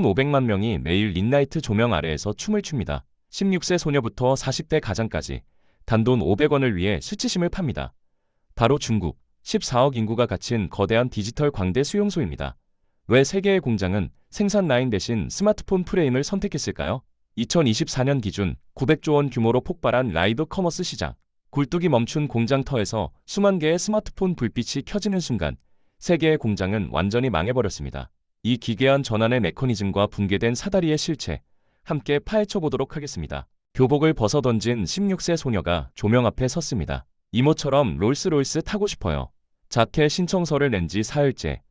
1,500만 명이 매일 린라이트 조명 아래에서 춤을 춥니다. 16세 소녀부터 40대 가장까지 단돈 500원을 위해 수치심을 팝니다. 바로 중국 14억 인구가 갇힌 거대한 디지털 광대 수용소입니다. 왜 세계의 공장은 생산 라인 대신 스마트폰 프레임을 선택했을까요? 2024년 기준 900조 원 규모로 폭발한 라이브 커머스 시장. 굴뚝이 멈춘 공장터에서 수만 개의 스마트폰 불빛이 켜지는 순간 세계의 공장은 완전히 망해버렸습니다. 이 기괴한 전환의 메커니즘과 붕괴된 사다리의 실체, 함께 파헤쳐 보도록 하겠습니다. 교복을 벗어던진 16세 소녀가 조명 앞에 섰습니다. 이모처럼 롤스로이스 타고 싶어요. 자켓 신청서를 낸 지 사흘째.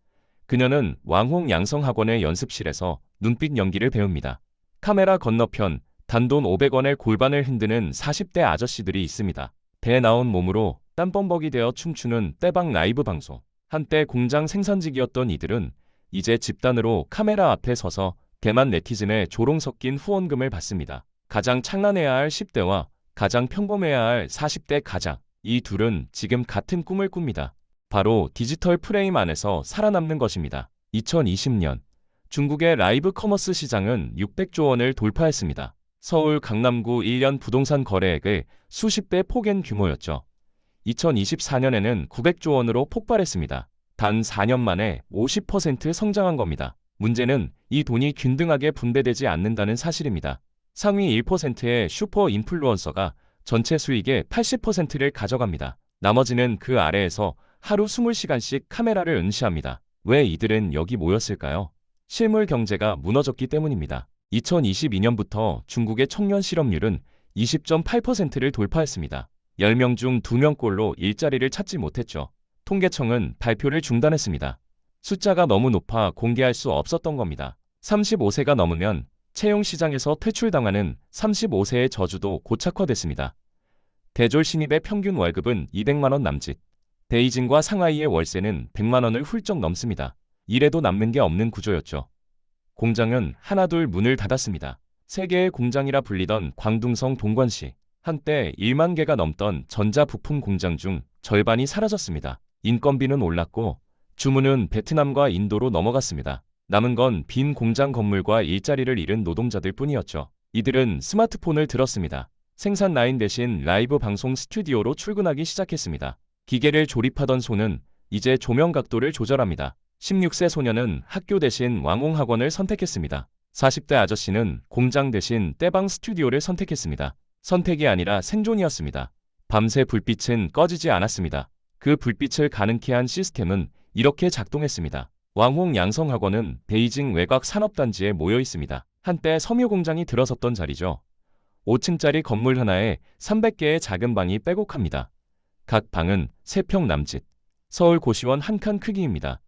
그녀는 왕홍 양성학원의 연습실에서 눈빛 연기를 배웁니다. 카메라 건너편 단돈 500원의 골반을 흔드는 40대 아저씨들이 있습니다. 배 나온 몸으로 땀범벅이 되어 춤추는 떼방 라이브 방송. 한때 공장 생산직이었던 이들은 이제 집단으로 카메라 앞에 서서 대만 네티즌의 조롱 섞인 후원금을 받습니다. 가장 찬란해야 할 10대와 가장 평범해야 할 40대 가장. 이 둘은 지금 같은 꿈을 꿉니다. 바로 디지털 프레임 안에서 살아남는 것입니다. 2020년 중국의 라이브 커머스 시장은 600조 원을 돌파했습니다. 서울 강남구 1년 부동산 거래액의 수십 배 폭인 규모였죠. 2024년에는 900조 원으로 폭발했습니다. 단 4년 만에 50% 성장한 겁니다. 문제는 이 돈이 균등하게 분배되지 않는다는 사실입니다. 상위 1%의 슈퍼 인플루언서가 전체 수익의 80%를 가져갑니다. 나머지는 그 아래에서 하루 20시간씩 카메라를 응시합니다. 왜 이들은 여기 모였을까요? 실물 경제가 무너졌기 때문입니다. 2022년부터 중국의 청년 실업률은 20.8%를 돌파했습니다. 10명 중 2명꼴로 일자리를 찾지 못했죠. 통계청은 발표를 중단했습니다. 숫자가 너무 높아 공개할 수 없었던 겁니다. 35세가 넘으면 채용 시장에서 퇴출당하는 35세의 저주도 고착화됐습니다. 대졸 신입의 평균 월급은 200만 원 남짓. 베이징과 상하이의 월세는 100만 원을 훌쩍 넘습니다. 이래도 남는 게 없는 구조였죠. 공장은 하나둘 문을 닫았습니다. 세계의 공장이라 불리던 광둥성 동관시. 한때 1만 개가 넘던 전자부품 공장 중 절반이 사라졌습니다. 인건비는 올랐고 주문은 베트남과 인도로 넘어갔습니다. 남은 건 빈 공장 건물과 일자리를 잃은 노동자들 뿐이었죠. 이들은 스마트폰을 들었습니다. 생산 라인 대신 라이브 방송 스튜디오로 출근하기 시작했습니다. 기계를 조립하던 손은 이제 조명 각도를 조절합니다. 16세 소녀는 학교 대신 왕홍학원을 선택했습니다. 40대 아저씨는 공장 대신 떼방 스튜디오를 선택했습니다. 선택이 아니라 생존이었습니다. 밤새 불빛은 꺼지지 않았습니다. 그 불빛을 가능케 한 시스템은 이렇게 작동했습니다. 왕홍 양성학원은 베이징 외곽 산업단지에 모여 있습니다. 한때 섬유 공장이 들어섰던 자리죠. 5층짜리 건물 하나에 300개의 작은 방이 빼곡합니다. 각 방은 3평 남짓. 서울 고시원 한 칸 크기입니다.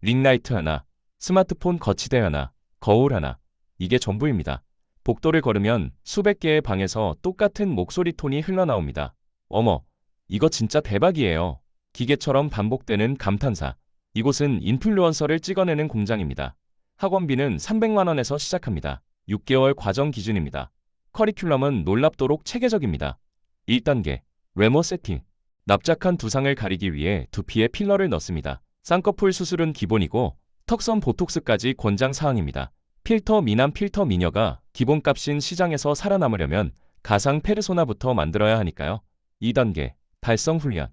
링라이트 하나, 스마트폰 거치대 하나, 거울 하나. 이게 전부입니다. 복도를 걸으면 수백 개의 방에서 똑같은 목소리 톤이 흘러나옵니다. 어머, 이거 진짜 대박이에요. 기계처럼 반복되는 감탄사. 이곳은 인플루언서를 찍어내는 공장입니다. 학원비는 300만 원에서 시작합니다. 6개월 과정 기준입니다. 커리큘럼은 놀랍도록 체계적입니다. 1단계, 외모 세팅. 납작한 두상을 가리기 위해 두피에 필러를 넣습니다. 쌍꺼풀 수술은 기본이고 턱선 보톡스까지 권장사항입니다. 필터 미남 필터 미녀가 기본값인 시장에서 살아남으려면 가상 페르소나부터 만들어야 하니까요. 2단계, 발성 훈련.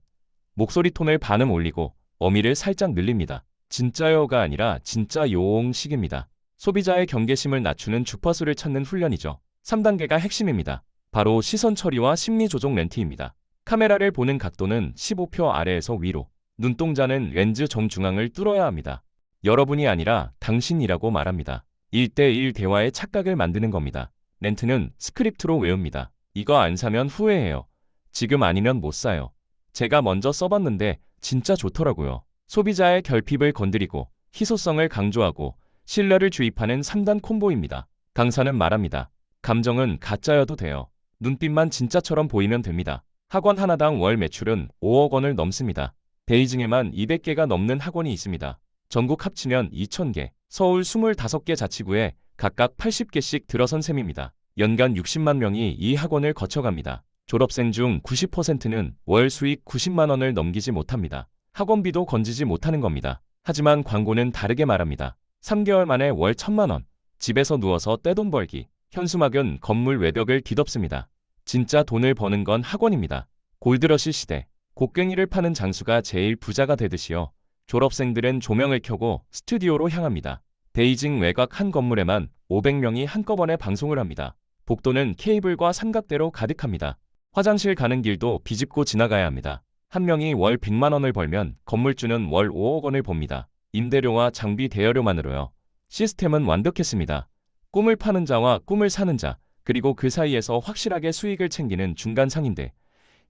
목소리 톤을 반음 올리고 어미를 살짝 늘립니다. 진짜요가 아니라 진짜 요옹식입니다. 소비자의 경계심을 낮추는 주파수를 찾는 훈련이죠. 3단계가 핵심입니다. 바로 시선 처리와 심리 조종 렌트입니다. 카메라를 보는 각도는 15표 아래에서 위로. 눈동자는 렌즈 정중앙을 뚫어야 합니다. 여러분이 아니라 당신이라고 말합니다. 1대1 대화의 착각을 만드는 겁니다. 렌트는 스크립트로 외웁니다. 이거 안 사면 후회해요. 지금 아니면 못 사요. 제가 먼저 써봤는데 진짜 좋더라고요. 소비자의 결핍을 건드리고 희소성을 강조하고 신뢰를 주입하는 3단 콤보입니다. 강사는 말합니다. 감정은 가짜여도 돼요. 눈빛만 진짜처럼 보이면 됩니다. 학원 하나당 월 매출은 5억 원을 넘습니다. 베이징에만 200개가 넘는 학원이 있습니다. 전국 합치면 2,000개, 서울 25개 자치구에 각각 80개씩 들어선 셈입니다. 연간 60만 명이 이 학원을 거쳐갑니다. 졸업생 중 90%는 월 수익 90만 원을 넘기지 못합니다. 학원비도 건지지 못하는 겁니다. 하지만 광고는 다르게 말합니다. 3개월 만에 월 1,000만 원, 집에서 누워서 떼돈 벌기. 현수막은 건물 외벽을 뒤덮습니다. 진짜 돈을 버는 건 학원입니다. 골드러시 시대. 곡괭이를 파는 장수가 제일 부자가 되듯이요. 졸업생들은 조명을 켜고 스튜디오로 향합니다. 베이징 외곽 한 건물에만 500명이 한꺼번에 방송을 합니다. 복도는 케이블과 삼각대로 가득합니다. 화장실 가는 길도 비집고 지나가야 합니다. 한 명이 월 100만 원을 벌면 건물주는 월 5억 원을 법니다. 임대료와 장비 대여료만으로요. 시스템은 완벽했습니다. 꿈을 파는 자와 꿈을 사는 자, 그리고 그 사이에서 확실하게 수익을 챙기는 중간 상인들.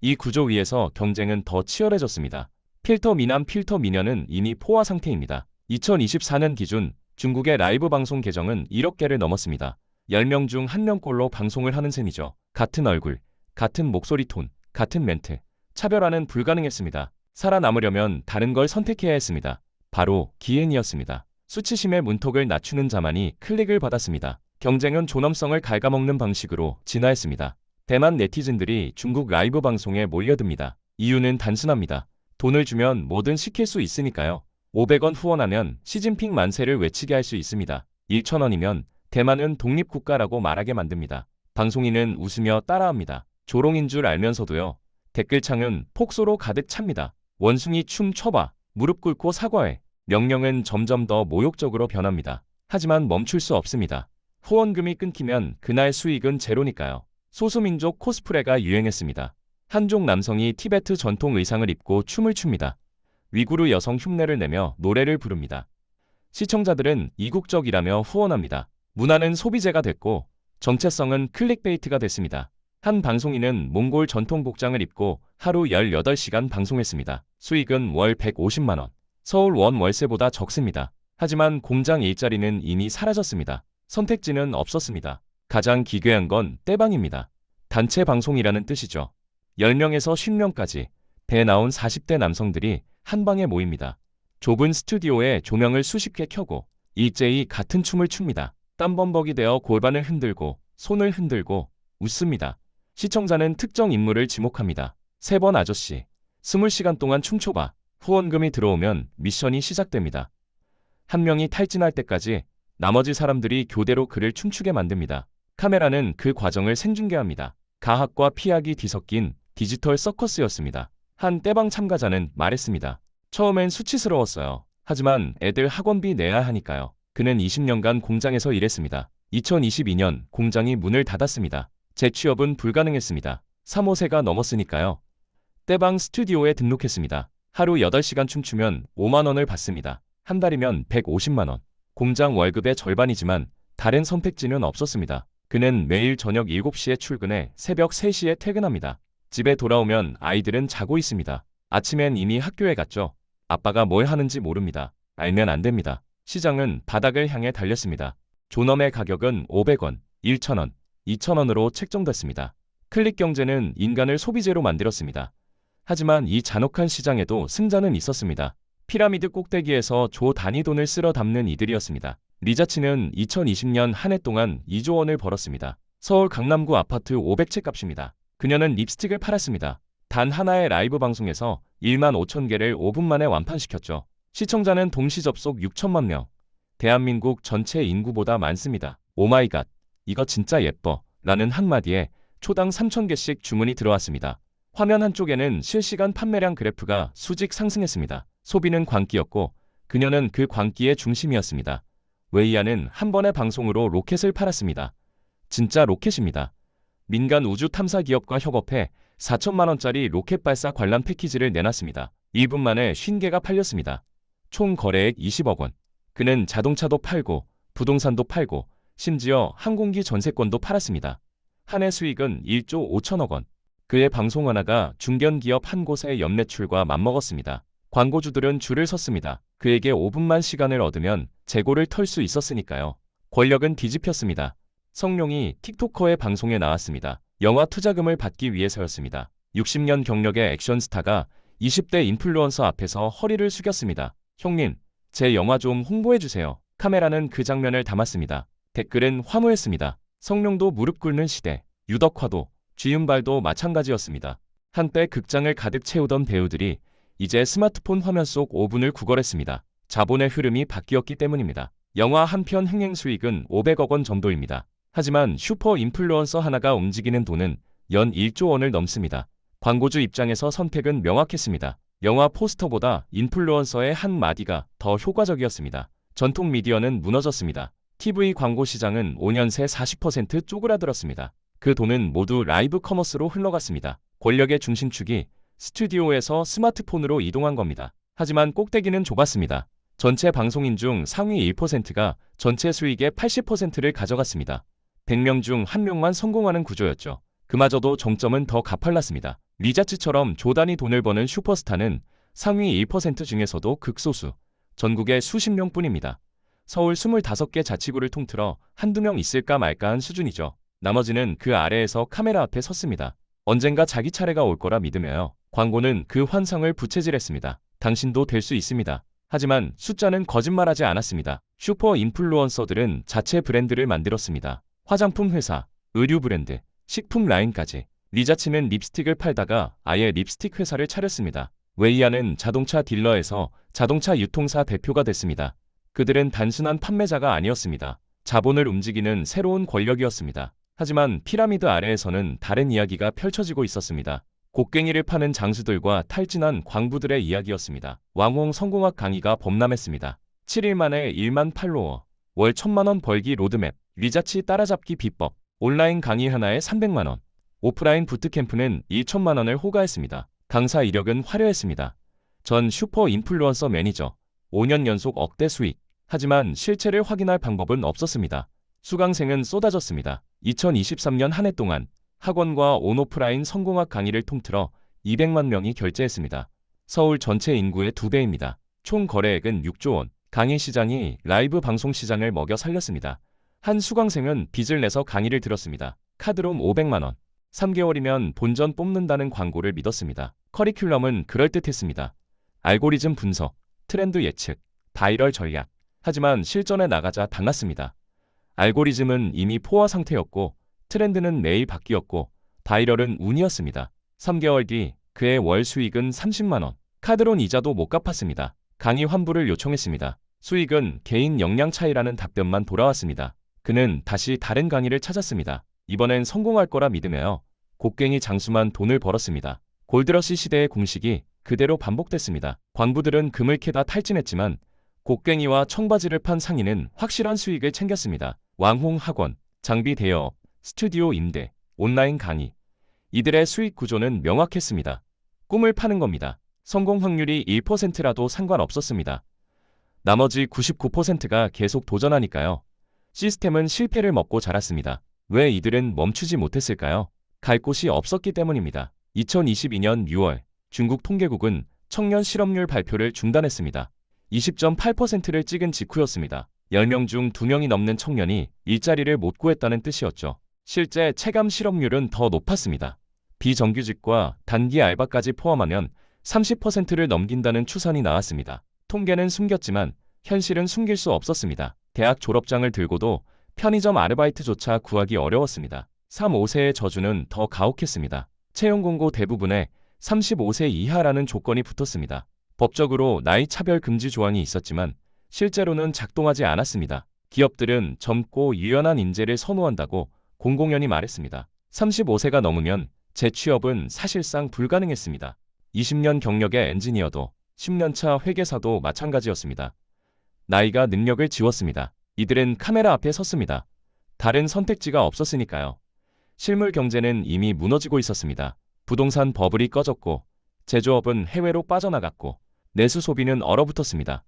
이 구조 위에서 경쟁은 더 치열해졌습니다. 필터 미남 필터 미녀는 이미 포화 상태입니다. 2024년 기준 중국의 라이브 방송 계정은 1억 개를 넘었습니다. 10명 중 1명꼴로 방송을 하는 셈이죠. 같은 얼굴, 같은 목소리 톤, 같은 멘트. 차별화는 불가능했습니다. 살아남으려면 다른 걸 선택해야 했습니다. 바로 기행이었습니다. 수치심의 문턱을 낮추는 자만이 클릭을 받았습니다. 경쟁은 존엄성을 갉아먹는 방식으로 진화했습니다. 대만 네티즌들이 중국 라이브 방송에 몰려듭니다. 이유는 단순합니다. 돈을 주면 뭐든 시킬 수 있으니까요. 500원 후원하면 시진핑 만세를 외치게 할 수 있습니다. 1,000원이면 대만은 독립국가라고 말하게 만듭니다. 방송인은 웃으며 따라합니다. 조롱인 줄 알면서도요. 댓글창은 폭소로 가득 찹니다. 원숭이 춤 춰봐. 무릎 꿇고 사과해. 명령은 점점 더 모욕적으로 변합니다. 하지만 멈출 수 없습니다. 후원금이 끊기면 그날 수익은 제로니까요. 소수민족 코스프레가 유행했습니다. 한족 남성이 티베트 전통 의상을 입고 춤을 춥니다. 위구르 여성 흉내를 내며 노래를 부릅니다. 시청자들은 이국적이라며 후원합니다. 문화는 소비재가 됐고 정체성은 클릭베이트가 됐습니다. 한 방송인은 몽골 전통 복장을 입고 하루 18시간 방송했습니다. 수익은 월 150만 원. 서울 원 월세보다 적습니다. 하지만 공장 일자리는 이미 사라졌습니다. 선택지는 없었습니다. 가장 기괴한 건 떼방입니다. 단체 방송이라는 뜻이죠. 10명에서 10명까지 배 나온 40대 남성들이 한 방에 모입니다. 좁은 스튜디오에 조명을 수십 개 켜고 일제히 같은 춤을 춥니다. 땀범벅이 되어 골반을 흔들고 손을 흔들고 웃습니다. 시청자는 특정 인물을 지목합니다. 3번 아저씨, 20시간 동안 춤춰봐. 후원금이 들어오면 미션이 시작됩니다. 한 명이 탈진할 때까지 나머지 사람들이 교대로 그를 춤추게 만듭니다. 카메라는 그 과정을 생중계합니다. 가학과 피학이 뒤섞인 디지털 서커스였습니다. 한 떼방 참가자는 말했습니다. 처음엔 수치스러웠어요. 하지만 애들 학원비 내야 하니까요. 그는 20년간 공장에서 일했습니다. 2022년 공장이 문을 닫았습니다. 재취업은 불가능했습니다. 3호세가 넘었으니까요. 떼방 스튜디오에 등록했습니다. 하루 8시간 춤추면 5만 원을 받습니다. 한 달이면 150만 원. 공장 월급의 절반이지만 다른 선택지는 없었습니다. 그는 매일 저녁 7시에 출근해 새벽 3시에 퇴근합니다. 집에 돌아오면 아이들은 자고 있습니다. 아침엔 이미 학교에 갔죠. 아빠가 뭘 하는지 모릅니다. 알면 안 됩니다. 시장은 바닥을 향해 달렸습니다. 존엄의 가격은 500원, 1,000원, 2,000원으로 책정됐습니다. 클릭 경제는 인간을 소비재로 만들었습니다. 하지만 이 잔혹한 시장에도 승자는 있었습니다. 피라미드 꼭대기에서 조 단위 돈을 쓸어 담는 이들이었습니다. 리자치는 2020년 한 해 동안 2조 원을 벌었습니다. 서울 강남구 아파트 500채 값입니다. 그녀는 립스틱을 팔았습니다. 단 하나의 라이브 방송에서 1만 5천 개를 5분 만에 완판시켰죠. 시청자는 동시 접속 6천만 명. 대한민국 전체 인구보다 많습니다. 오마이갓, 이거 진짜 예뻐 라는 한마디에 초당 3,000개씩 주문이 들어왔습니다. 화면 한쪽에는 실시간 판매량 그래프가 수직 상승했습니다. 소비는 광기였고 그녀는 그 광기의 중심이었습니다. 웨이아는 한 번의 방송으로 로켓을 팔았습니다. 진짜 로켓입니다. 민간 우주 탐사 기업과 협업해 4천만 원짜리 로켓 발사 관람 패키지를 내놨습니다. 1분 만에 50개가 팔렸습니다. 총 거래액 20억 원. 그는 자동차도 팔고 부동산도 팔고 심지어 항공기 전세권도 팔았습니다. 한 해 수익은 1조 5천억 원. 그의 방송 하나가 중견기업 한 곳의 연매출과 맞먹었습니다. 광고주들은 줄을 섰습니다. 그에게 5분만 시간을 얻으면 재고를 털 수 있었으니까요. 권력은 뒤집혔습니다. 성룡이 틱토커의 방송에 나왔습니다. 영화 투자금을 받기 위해서였습니다. 60년 경력의 액션 스타가 20대 인플루언서 앞에서 허리를 숙였습니다. 형님, 제 영화 좀 홍보해주세요. 카메라는 그 장면을 담았습니다. 댓글은 화무했습니다. 성룡도 무릎 꿇는 시대, 유덕화도, 쥐윤발도 마찬가지였습니다. 한때 극장을 가득 채우던 배우들이 이제 스마트폰 화면 속 5분을 구걸했습니다. 자본의 흐름이 바뀌었기 때문입니다. 영화 한 편 흥행 수익은 500억 원 정도입니다. 하지만 슈퍼 인플루언서 하나가 움직이는 돈은 연 1조 원을 넘습니다. 광고주 입장에서 선택은 명확했습니다. 영화 포스터보다 인플루언서의 한 마디가 더 효과적이었습니다. 전통 미디어는 무너졌습니다. TV 광고 시장은 5년 새 40% 쪼그라들었습니다. 그 돈은 모두 라이브 커머스로 흘러갔습니다. 권력의 중심축이 스튜디오에서 스마트폰으로 이동한 겁니다. 하지만 꼭대기는 좁았습니다. 전체 방송인 중 상위 1%가 전체 수익의 80%를 가져갔습니다. 100명 중 1명만 성공하는 구조였죠. 그마저도 정점은 더 가팔랐습니다. 리자츠처럼 조단위 돈을 버는 슈퍼스타는 상위 1% 중에서도 극소수, 전국에 수십 명뿐입니다. 서울 25개 자치구를 통틀어 한두 명 있을까 말까한 수준이죠. 나머지는 그 아래에서 카메라 앞에 섰습니다. 언젠가 자기 차례가 올 거라 믿으며요. 광고는 그 환상을 부채질했습니다. 당신도 될 수 있습니다. 하지만 숫자는 거짓말하지 않았습니다. 슈퍼 인플루언서들은 자체 브랜드를 만들었습니다. 화장품 회사, 의류 브랜드, 식품 라인까지. 리자츠는 립스틱을 팔다가 아예 립스틱 회사를 차렸습니다. 웨이아는 자동차 딜러에서 자동차 유통사 대표가 됐습니다. 그들은 단순한 판매자가 아니었습니다. 자본을 움직이는 새로운 권력이었습니다. 하지만 피라미드 아래에서는 다른 이야기가 펼쳐지고 있었습니다. 곡괭이를 파는 장수들과 탈진한 광부들의 이야기였습니다. 왕홍 성공학 강의가 범람했습니다. 7일 만에 1만 팔로워, 월 1,000만 원 벌기 로드맵, 리자치 따라잡기 비법, 온라인 강의 하나에 300만 원, 오프라인 부트캠프는 1천만 원을 호가했습니다. 강사 이력은 화려했습니다. 전 슈퍼 인플루언서 매니저, 5년 연속 억대 수익. 하지만 실체를 확인할 방법은 없었습니다. 수강생은 쏟아졌습니다. 2023년 한 해 동안 학원과 온오프라인 성공학 강의를 통틀어 200만 명이 결제했습니다. 서울 전체 인구의 2배입니다. 총 거래액은 6조 원. 강의 시장이 라이브 방송 시장을 먹여 살렸습니다. 한 수강생은 빚을 내서 강의를 들었습니다. 카드롬 500만 원. 3개월이면 본전 뽑는다는 광고를 믿었습니다. 커리큘럼은 그럴듯했습니다. 알고리즘 분석, 트렌드 예측, 바이럴 전략. 하지만 실전에 나가자 달랐습니다. 알고리즘은 이미 포화 상태였고 트렌드는 매일 바뀌었고 바이럴은 운이었습니다. 3개월 뒤 그의 월 수익은 30만 원. 카드론 이자도 못 갚았습니다. 강의 환불을 요청했습니다. 수익은 개인 역량 차이라는 답변만 돌아왔습니다. 그는 다시 다른 강의를 찾았습니다. 이번엔 성공할 거라 믿으며요. 곡괭이 장수만 돈을 벌었습니다. 골드러시 시대의 공식이 그대로 반복됐습니다. 광부들은 금을 캐다 탈진했지만 곡괭이와 청바지를 판 상인은 확실한 수익을 챙겼습니다. 왕홍 학원, 장비 대여업, 스튜디오 임대, 온라인 강의. 이들의 수익 구조는 명확했습니다. 꿈을 파는 겁니다. 성공 확률이 1%라도 상관없었습니다. 나머지 99%가 계속 도전하니까요. 시스템은 실패를 먹고 자랐습니다. 왜 이들은 멈추지 못했을까요? 갈 곳이 없었기 때문입니다. 2022년 6월 중국 통계국은 청년 실업률 발표를 중단했습니다. 20.8%를 찍은 직후였습니다. 10명 중 2명이 넘는 청년이 일자리를 못 구했다는 뜻이었죠. 실제 체감 실업률은 더 높았습니다. 비정규직과 단기 알바까지 포함하면 30%를 넘긴다는 추산이 나왔습니다. 통계는 숨겼지만 현실은 숨길 수 없었습니다. 대학 졸업장을 들고도 편의점 아르바이트조차 구하기 어려웠습니다. 3~5세의 저주는 더 가혹했습니다. 채용 공고 대부분에 35세 이하라는 조건이 붙었습니다. 법적으로 나이 차별 금지 조항이 있었지만 실제로는 작동하지 않았습니다. 기업들은 젊고 유연한 인재를 선호한다고 공공연히 말했습니다. 35세가 넘으면 재취업은 사실상 불가능했습니다. 20년 경력의 엔지니어도 10년차 회계사도 마찬가지였습니다. 나이가 능력을 지웠습니다. 이들은 카메라 앞에 섰습니다. 다른 선택지가 없었으니까요. 실물 경제는 이미 무너지고 있었습니다. 부동산 버블이 꺼졌고 제조업은 해외로 빠져나갔고 내수 소비는 얼어붙었습니다.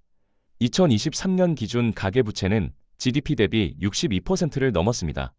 2023년 기준 가계부채는 GDP 대비 62%를 넘었습니다.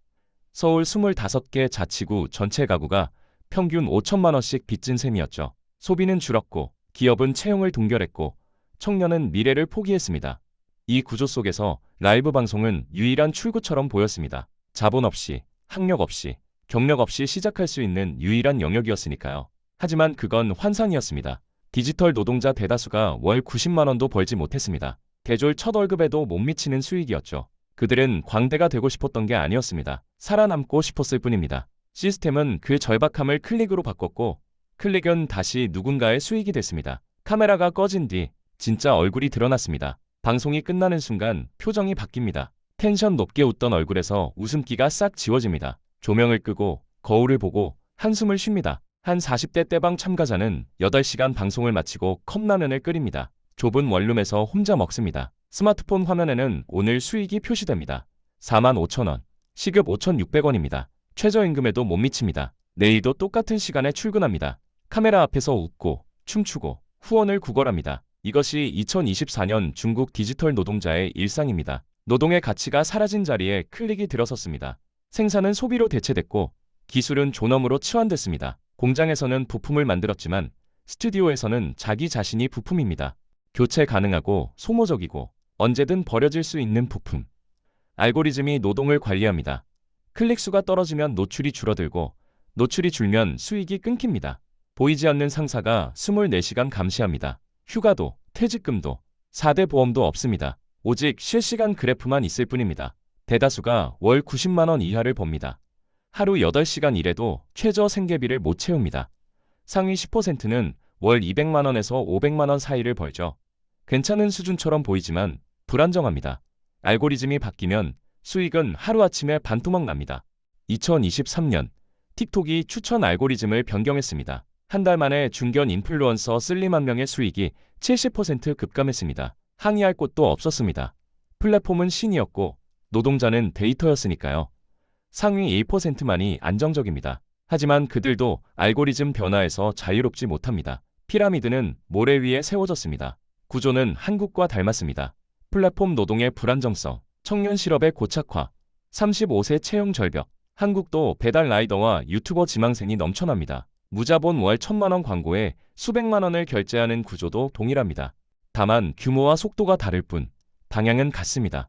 서울 25개 자치구 전체 가구가 평균 5천만 원씩 빚진 셈이었죠. 소비는 줄었고 기업은 채용을 동결했고 청년은 미래를 포기했습니다. 이 구조 속에서 라이브 방송은 유일한 출구처럼 보였습니다. 자본 없이, 학력 없이, 경력 없이 시작할 수 있는 유일한 영역이었으니까요. 하지만 그건 환상이었습니다. 디지털 노동자 대다수가 월 90만 원도 벌지 못했습니다. 대졸 첫 월급에도 못 미치는 수익이었죠. 그들은 광대가 되고 싶었던 게 아니었습니다. 살아남고 싶었을 뿐입니다. 시스템은 그 절박함을 클릭으로 바꿨고 클릭은 다시 누군가의 수익이 됐습니다. 카메라가 꺼진 뒤 진짜 얼굴이 드러났습니다. 방송이 끝나는 순간 표정이 바뀝니다. 텐션 높게 웃던 얼굴에서 웃음기가 싹 지워집니다. 조명을 끄고 거울을 보고 한숨을 쉽니다. 한 40대 때방 참가자는 8시간 방송을 마치고 컵라면을 끓입니다. 좁은 원룸에서 혼자 먹습니다. 스마트폰 화면에는 오늘 수익이 표시됩니다. 45,000원, 시급 5,600원입니다. 최저임금에도 못 미칩니다. 내일도 똑같은 시간에 출근합니다. 카메라 앞에서 웃고 춤추고 후원을 구걸합니다. 이것이 2024년 중국 디지털 노동자의 일상입니다. 노동의 가치가 사라진 자리에 클릭이 들어섰습니다. 생산은 소비로 대체됐고 기술은 존엄으로 치환됐습니다. 공장에서는 부품을 만들었지만 스튜디오에서는 자기 자신이 부품입니다. 교체 가능하고 소모적이고 언제든 버려질 수 있는 부품. 알고리즘이 노동을 관리합니다. 클릭수가 떨어지면 노출이 줄어들고 노출이 줄면 수익이 끊깁니다. 보이지 않는 상사가 24시간 감시합니다. 휴가도 퇴직금도 4대 보험도 없습니다. 오직 실시간 그래프만 있을 뿐입니다. 대다수가 월 90만 원 이하를 법니다. 하루 8시간 일해도 최저 생계비를 못 채웁니다. 상위 10%는 월 200만 원에서 500만 원 사이를 벌죠. 괜찮은 수준처럼 보이지만 불안정합니다. 알고리즘이 바뀌면 수익은 하루아침에 반토막 납니다. 2023년 틱톡이 추천 알고리즘을 변경했습니다. 한 달 만에 중견 인플루언서 슬림한 명의 수익이 70% 급감했습니다. 항의할 곳도 없었습니다. 플랫폼은 신이었고 노동자는 데이터였으니까요. 상위 1%만이 안정적입니다. 하지만 그들도 알고리즘 변화에서 자유롭지 못합니다. 피라미드는 모래 위에 세워졌습니다. 구조는 한국과 닮았습니다. 플랫폼 노동의 불안정성, 청년 실업의 고착화, 35세 채용 절벽. 한국도 배달 라이더와 유튜버 지망생이 넘쳐납니다. 무자본 월 1,000만 원 광고에 수백만 원을 결제하는 구조도 동일합니다. 다만 규모와 속도가 다를 뿐 방향은 같습니다.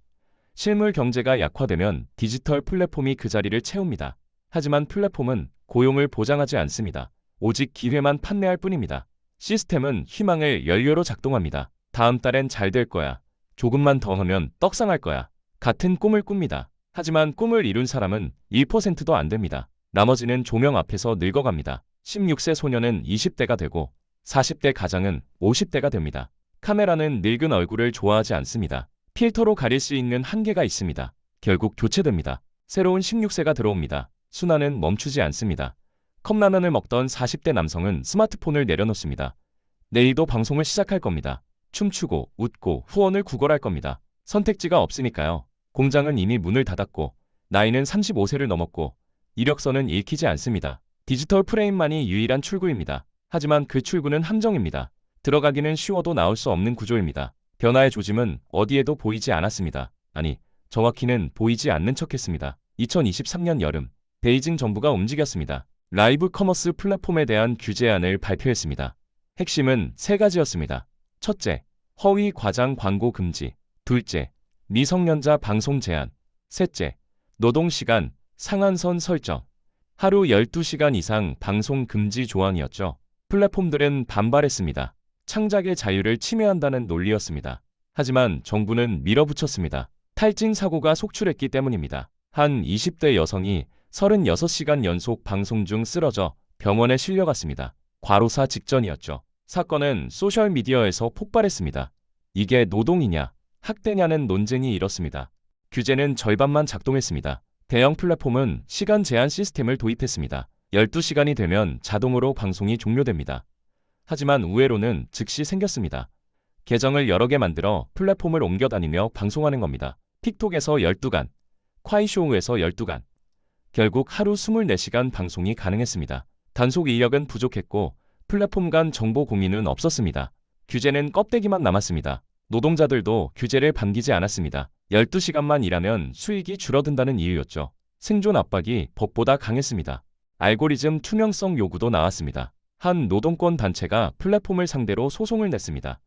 실물 경제가 약화되면 디지털 플랫폼이 그 자리를 채웁니다. 하지만 플랫폼은 고용을 보장하지 않습니다. 오직 기회만 판매할 뿐입니다. 시스템은 희망을 연료로 작동합니다. 다음 달엔 잘 될 거야. 조금만 더 하면 떡상할 거야. 같은 꿈을 꿉니다. 하지만 꿈을 이룬 사람은 1%도 안 됩니다. 나머지는 조명 앞에서 늙어갑니다. 16세 소녀는 20대가 되고 40대 가장은 50대가 됩니다. 카메라는 늙은 얼굴을 좋아하지 않습니다. 필터로 가릴 수 있는 한계가 있습니다. 결국 교체됩니다. 새로운 16세가 들어옵니다. 순환은 멈추지 않습니다. 컵라면을 먹던 40대 남성은 스마트폰을 내려놓습니다. 내일도 방송을 시작할 겁니다. 춤추고 웃고 후원을 구걸할 겁니다. 선택지가 없으니까요. 공장은 이미 문을 닫았고 나이는 35세를 넘었고 이력서는 읽히지 않습니다. 디지털 프레임만이 유일한 출구입니다. 하지만 그 출구는 함정입니다. 들어가기는 쉬워도 나올 수 없는 구조입니다. 변화의 조짐은 어디에도 보이지 않았습니다. 아니, 정확히는 보이지 않는 척했습니다. 2023년 여름, 베이징 정부가 움직였습니다. 라이브 커머스 플랫폼에 대한 규제안을 발표했습니다. 핵심은 3가지였습니다. 첫째, 허위 과장 광고 금지. 둘째, 미성년자 방송 제한. 셋째, 노동시간 상한선 설정. 하루 12시간 이상 방송 금지 조항이었죠. 플랫폼들은 반발했습니다. 창작의 자유를 침해한다는 논리였습니다. 하지만 정부는 밀어붙였습니다. 탈진 사고가 속출했기 때문입니다. 한 20대 여성이 36시간 연속 방송 중 쓰러져 병원에 실려갔습니다. 과로사 직전이었죠. 사건은 소셜미디어에서 폭발했습니다. 이게 노동이냐, 학대냐는 논쟁이 일었습니다. 규제는 절반만 작동했습니다. 대형 플랫폼은 시간 제한 시스템을 도입했습니다. 12시간이 되면 자동으로 방송이 종료됩니다. 하지만 우회로는 즉시 생겼습니다. 계정을 여러 개 만들어 플랫폼을 옮겨 다니며 방송하는 겁니다. 틱톡에서 12간, 콰이쇼우에서 12간. 결국 하루 24시간 방송이 가능했습니다. 단속 인력은 부족했고 플랫폼 간 정보 공유는 없었습니다. 규제는 껍데기만 남았습니다. 노동자들도 규제를 반기지 않았습니다. 12시간만 일하면 수익이 줄어든다는 이유였죠. 생존 압박이 법보다 강했습니다. 알고리즘 투명성 요구도 나왔습니다. 한 노동권 단체가 플랫폼을 상대로 소송을 냈습니다.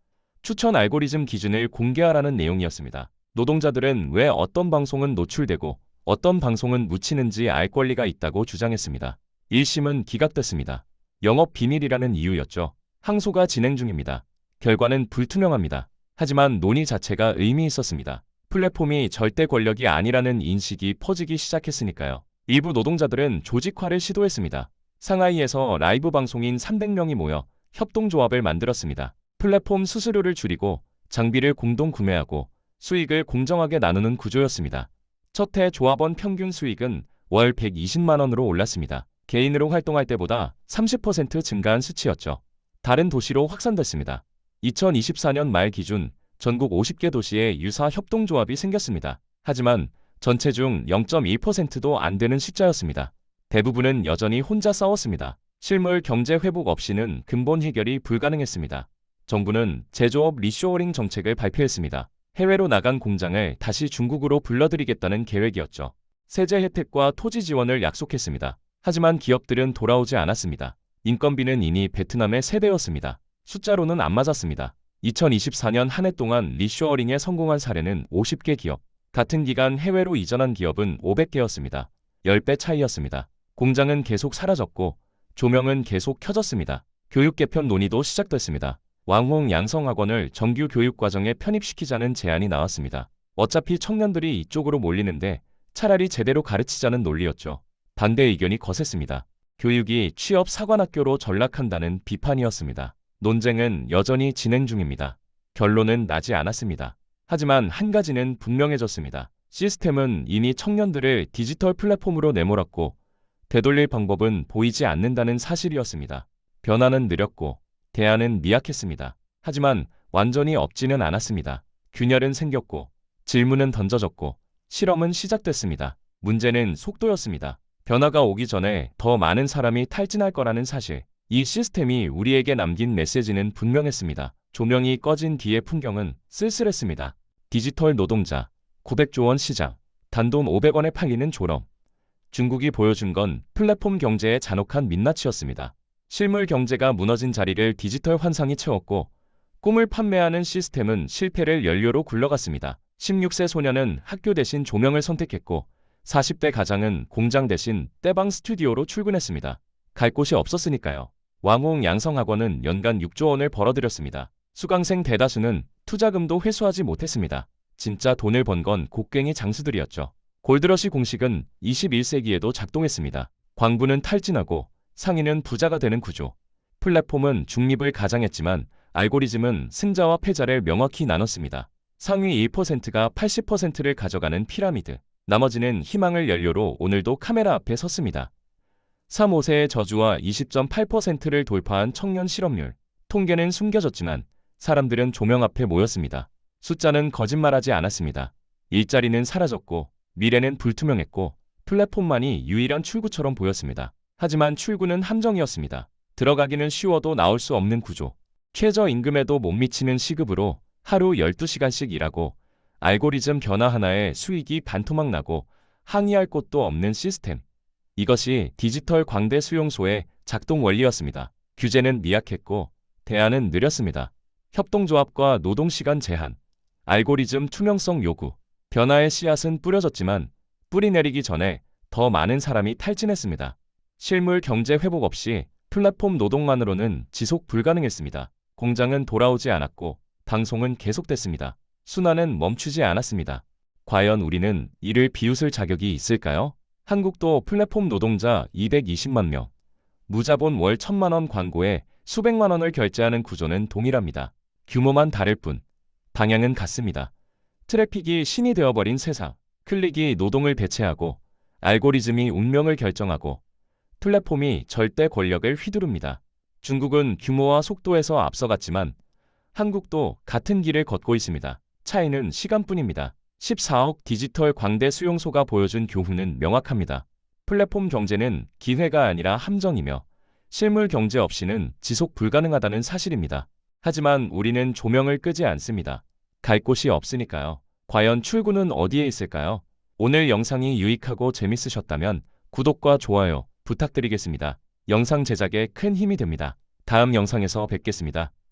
추천 알고리즘 기준을 공개하라는 내용이었습니다. 노동자들은 왜 어떤 방송은 노출되고 어떤 방송은 묻히는지 알 권리가 있다고 주장했습니다. 1심은 기각됐습니다. 영업 비밀이라는 이유였죠. 항소가 진행 중입니다. 결과는 불투명합니다. 하지만 논의 자체가 의미 있었습니다. 플랫폼이 절대 권력이 아니라는 인식이 퍼지기 시작했으니까요. 일부 노동자들은 조직화를 시도했습니다. 상하이에서 라이브 방송인 300명이 모여 협동조합을 만들었습니다. 플랫폼 수수료를 줄이고 장비를 공동 구매하고 수익을 공정하게 나누는 구조였습니다. 첫 해 조합원 평균 수익은 월 120만 원으로 올랐습니다. 개인으로 활동할 때보다 30% 증가한 수치였죠. 다른 도시로 확산됐습니다. 2024년 말 기준 전국 50개 도시에 유사 협동조합이 생겼습니다. 하지만 전체 중 0.1%도 안 되는 숫자였습니다. 대부분은 여전히 혼자 싸웠습니다. 실물 경제 회복 없이는 근본 해결이 불가능했습니다. 정부는 제조업 리쇼어링 정책을 발표했습니다. 해외로 나간 공장을 다시 중국으로 불러들이겠다는 계획이었죠. 세제 혜택과 토지 지원을 약속했습니다. 하지만 기업들은 돌아오지 않았습니다. 인건비는 이미 베트남의 3배였습니다. 숫자로는 안 맞았습니다. 2024년 한 해 동안 리쇼어링에 성공한 사례는 50개 기업, 같은 기간 해외로 이전한 기업은 500개였습니다. 10배 차이였습니다. 공장은 계속 사라졌고 조명은 계속 켜졌습니다. 교육 개편 논의도 시작됐습니다. 왕홍 양성학원을 정규 교육과정에 편입시키자는 제안이 나왔습니다. 어차피 청년들이 이쪽으로 몰리는데 차라리 제대로 가르치자는 논리였죠. 반대 의견이 거셌습니다. 교육이 취업 사관학교로 전락한다는 비판이었습니다. 논쟁은 여전히 진행 중입니다. 결론은 나지 않았습니다. 하지만 한 가지는 분명해졌습니다. 시스템은 이미 청년들을 디지털 플랫폼으로 내몰았고 되돌릴 방법은 보이지 않는다는 사실이었습니다. 변화는 느렸고 대안은 미약했습니다. 하지만 완전히 없지는 않았습니다. 균열은 생겼고 질문은 던져졌고 실험은 시작됐습니다. 문제는 속도였습니다. 변화가 오기 전에 더 많은 사람이 탈진할 거라는 사실. 이 시스템이 우리에게 남긴 메시지는 분명했습니다. 조명이 꺼진 뒤의 풍경은 쓸쓸했습니다. 디지털 노동자, 900조 원 시장, 단돈 500원에 팔리는 졸업. 중국이 보여준 건 플랫폼 경제의 잔혹한 민낯이었습니다. 실물 경제가 무너진 자리를 디지털 환상이 채웠고 꿈을 판매하는 시스템은 실패를 연료로 굴러갔습니다. 16세 소년은 학교 대신 조명을 선택했고 40대 가장은 공장 대신 떼방 스튜디오로 출근했습니다. 갈 곳이 없었으니까요. 왕홍 양성학원은 연간 6조 원을 벌어들였습니다. 수강생 대다수는 투자금도 회수하지 못했습니다. 진짜 돈을 번 건 곡괭이 장수들이었죠. 골드러시 공식은 21세기에도 작동했습니다. 광부는 탈진하고 상인은 부자가 되는 구조. 플랫폼은 중립을 가장했지만 알고리즘은 승자와 패자를 명확히 나눴습니다. 상위 1%가 80%를 가져가는 피라미드. 나머지는 희망을 연료로 오늘도 카메라 앞에 섰습니다. 3, 5세의 저주와 20.8%를 돌파한 청년 실업률. 통계는 숨겨졌지만 사람들은 조명 앞에 모였습니다. 숫자는 거짓말하지 않았습니다. 일자리는 사라졌고 미래는 불투명했고 플랫폼만이 유일한 출구처럼 보였습니다. 하지만 출구는 함정이었습니다. 들어가기는 쉬워도 나올 수 없는 구조. 최저임금에도 못 미치는 시급으로 하루 12시간씩 일하고 알고리즘 변화 하나에 수익이 반토막 나고 항의할 곳도 없는 시스템. 이것이 디지털 광대 수용소의 작동 원리였습니다. 규제는 미약했고 대안은 느렸습니다. 협동조합과 노동시간 제한, 알고리즘 투명성 요구, 변화의 씨앗은 뿌려졌지만 뿌리 내리기 전에 더 많은 사람이 탈진했습니다. 실물 경제 회복 없이 플랫폼 노동만으로는 지속 불가능했습니다. 공장은 돌아오지 않았고 방송은 계속됐습니다. 순환은 멈추지 않았습니다. 과연 우리는 이를 비웃을 자격이 있을까요? 한국도 플랫폼 노동자 220만 명, 무자본 월 1,000만 원 광고에 수백만 원을 결제하는 구조는 동일합니다. 규모만 다를 뿐 방향은 같습니다. 트래픽이 신이 되어버린 세상, 클릭이 노동을 대체하고 알고리즘이 운명을 결정하고 플랫폼이 절대 권력을 휘두릅니다. 중국은 규모와 속도에서 앞서갔지만 한국도 같은 길을 걷고 있습니다. 차이는 시간뿐입니다. 14억 디지털 광대 수용소가 보여준 교훈은 명확합니다. 플랫폼 경제는 기회가 아니라 함정이며 실물 경제 없이는 지속 불가능하다는 사실입니다. 하지만 우리는 조명을 끄지 않습니다. 갈 곳이 없으니까요. 과연 출구는 어디에 있을까요? 오늘 영상이 유익하고 재밌으셨다면 구독과 좋아요 부탁드리겠습니다. 영상 제작에 큰 힘이 됩니다. 다음 영상에서 뵙겠습니다.